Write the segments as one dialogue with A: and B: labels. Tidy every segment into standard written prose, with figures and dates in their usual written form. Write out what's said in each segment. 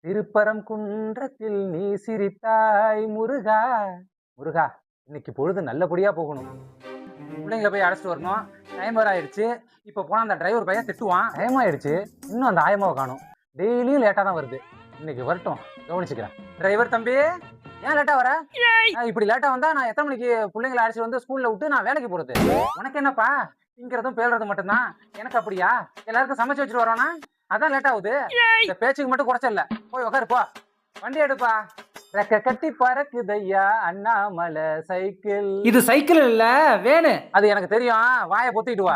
A: திருப்பரம் குன்றத்தில் நீ சிரித்தாய் முருகா. முருகா, இன்னைக்கு பொழுது நல்லபடியா போகணும். பிள்ளைங்களை போய் அழைச்சிட்டு வரணும். டைம் வேற ஆயிடுச்சு. இப்ப போனா அந்த டிரைவர் பையன் திட்டுவான். டைம் ஆயிடுச்சு, இன்னும் அந்த ஆயமாவை காணும். டெய்லியும் லேட்டா தான் வருது. இன்னைக்கு வரட்டும், கவனிச்சுக்கிறேன். டிரைவர் தம்பி, ஏன் லேட்டா வர? இப்படி லேட்டா வந்தா நான் எத்தனை மணிக்கு பிள்ளைங்களை அழைச்சிட்டு வந்து ஸ்கூல்ல விட்டு நான் வேலைக்கு போறது? உனக்கு என்னப்பா, திங்கிறதும் பேசுறதும் மட்டும்தான். எனக்கு அப்படியா? எல்லாருக்கும் சமைச்சு வச்சுட்டு வரோனா, அதான் லேட் ஆகுது. இந்த பேச்சுக்கு மட்டும் குறைச்சல. போய் உட்காரு போ. வண்டி எடுப்பா. ரெக்க கட்டி பறக்குதையா அண்ணாமலை சைக்கிள். இது சைக்கிள் இல்ல, வேணு. அது எனக்கு தெரியும், வாயை பொத்திட்டு வா.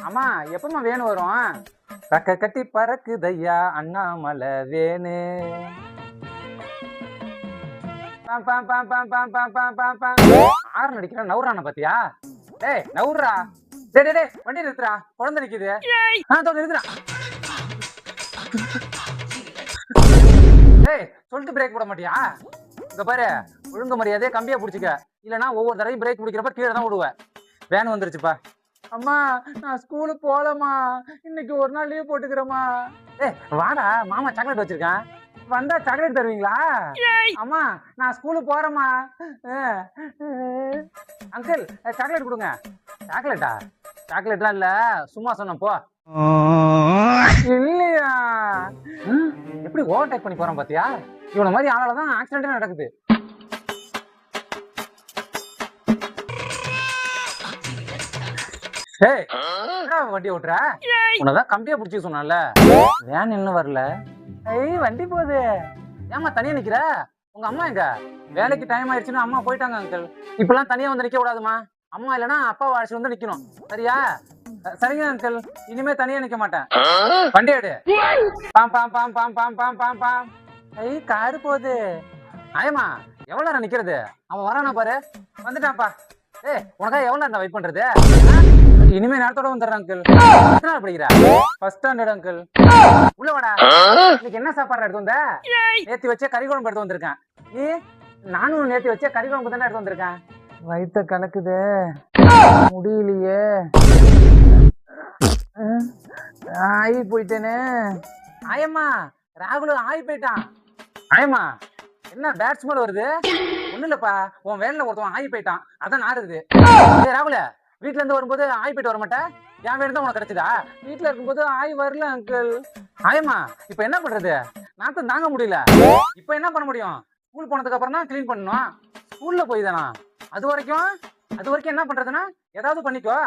A: ஆமா, எப்பமா வேணு வரும்? ரெக்க கட்டி பறக்குதையா அண்ணாமலை வேணு. ஆறு நடிக்கிற நவுறான பாத்தியா? டேய் நவுறா. டேய் டேய் வண்டி நிறுத்துறா, குழந்தை நிக்குது. நிறுத்துறா. ஏய், சொல்லிட்டு பிரேக் போட மாட்டியா? இங்க பாரு, ஒழுங்கு மரியாதையா கம்பியா புடிச்சுக்க. இல்லனா ஒவ்வொரு தடவையும் பிரேக் பிடிக்கிறப்ப கீழே தான் விடுவேன். வேன் வந்துருச்சுப்பா. அம்மா, நான் ஸ்கூலுக்கு போகலம்மா, இன்னைக்கு ஒரு நாள் லீவ் போட்டுக்கிறேம்மா. ஏய் வாடா, மாமா சாக்லேட் வச்சிருக்கேன், வந்தா சாக்லேட் தருவீங்களா? அம்மா, நான் ஸ்கூலுக்கு போறேம்மா. அங்கிள், சாக்லேட் கொடுங்க. சாக்லேட்டா? சாக்லேட்லாம் இல்ல, சும்மா சொன்னேன் போ. இல்லையா? எப்படி ஓவர்டேக் பண்ணி போறான் பாத்தியா? இவன மாதிரி ஆளாலதான் ஆக்சிடென்ட் நடக்குது. ஏய், வண்டி ஓட்டுற? உனதான் கம்பியா புடிச்சு சொன்னல. வேன் இன்னும் வரல. ஏய், வண்டி போகுது. ஏமா தனியா நிக்கிற? உங்க அம்மா எங்க? வேலைக்கு டைம் ஆயிடுச்சுன்னு அம்மா போயிட்டாங்க அங்கிள். இப்பெல்லாம் தனியா வந்து நிக்க கூடாதுமா. அம்மா இல்லனா அப்பாவை அழைச்சு வந்து நிக்கணும், சரியா? சரிங்க அங்கிள், இனிமே தனியா நிக்க மாட்டேன். வண்டி எடு. பாம் பாம் பாம் பாம் பாம் பாம் பாம் பாம். ஐய், காரு போகுது. ஆயமா, எவ்வளவு நேரம் நிக்கிறது? அவன் வரானா பாரு. வந்துட்டான்ப்பா. ஏய், உனக்கா எவ்வளவு நேரம் வெயிட் பண்றது? இனிமே நேரத்தோட வந்துடுறேன் அங்கிள். எத்தனை நாள் படிக்கிற? First standard uncle. உள்ள வாடா. இன்னைக்கு என்ன சாப்பாடு எடுத்து வந்த? நேத்து வச்ச கறி குழம்பு எடுத்து வந்திருக்கேன். நீ? நானும் நேத்து வச்ச கறி குழம்பு தானே எடுத்து வந்திருக்கேன். வயித்த கலக்குது, முடியலையே. ஆயி போயிட்டேனே. ஆயம்மா, ராகுல ஆயி போயிட்டான். ஆயம்மா, என்ன பேட் ஸ்மெல் வருது? ஒண்ணு இல்லப்பா, உன் வேலையில ஒருத்தவன் ஆயி போயிட்டான், அதான் நாடுது. ராகுல, வீட்டுல இருந்து வரும்போது ஆயி போயிட்டு வர மாட்டேன்? என் வேலை தான் உனக்கு கிடைச்சதா? வீட்டுல இருக்கும்போது ஆயி வரல அங்கிள். ஆயம்மா, இப்ப என்ன பண்றது? நாட்டம் தாங்க முடியல. இப்ப என்ன பண்ண முடியும்? ஸ்கூல் போனதுக்கு அப்புறம் தான் கிளீன் பண்ணணும். ஸ்கூல்ல போய் தானா? அது வரைக்கும் என்ன பண்றதுன்னா ஏதாவது பண்ணிக்கோ.